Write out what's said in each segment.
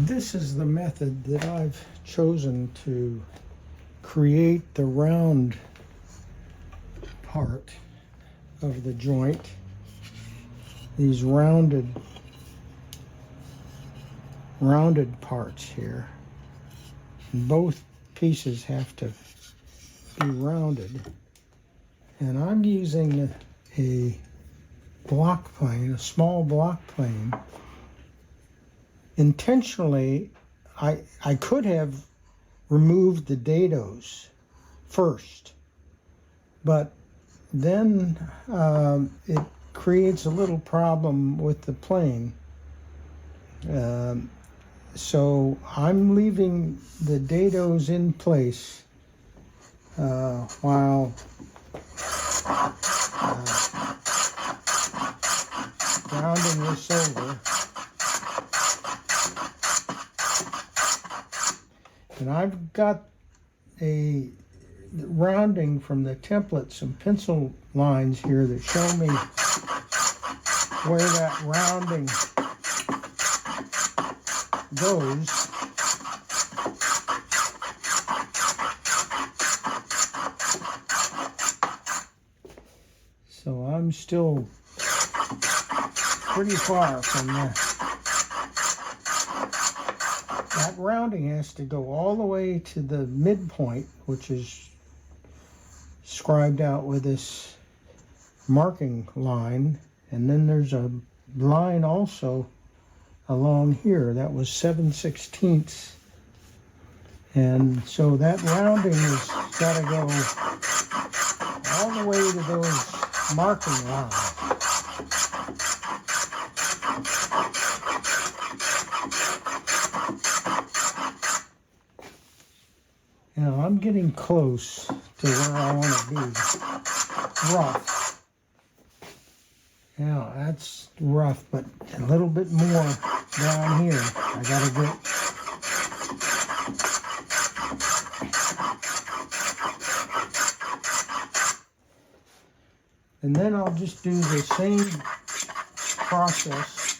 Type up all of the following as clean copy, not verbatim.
This is the method that I've chosen to create the round part of the joint. These rounded parts here. Both pieces have to be rounded. And I'm using a block plane, a small block plane. Intentionally, I could have removed the dados first, but then it creates a little problem with the plane. So I'm leaving the dados in place while rounding this over. And I've got a rounding from the template, some pencil lines here that show me where that rounding goes. So I'm still pretty far from that. That rounding has to go all the way to the midpoint, which is scribed out with this marking line. And then there's a line also along here. That was 7/16. And so that rounding has got to go all the way to those marking lines. Now I'm getting close to where I want to be. Rough. Now that's rough, but a little bit more down here. I gotta get. And then I'll just do the same process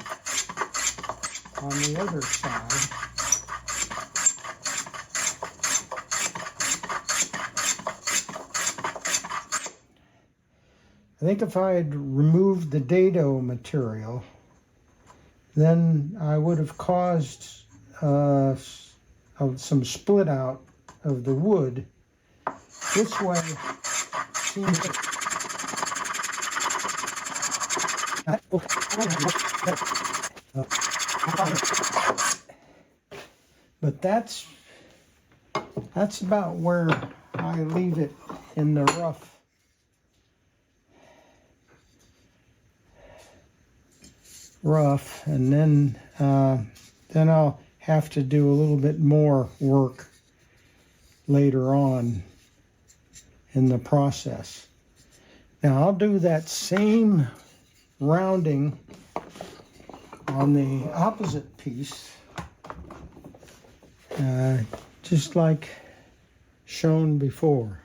on the other side. I think if I had removed the dado material, then I would have caused some split out of the wood. This way seems to... But that's about where I leave it in the rough. And then I'll have to do a little bit more work later on in the process. Now I'll do that same rounding on the opposite piece, just like shown before.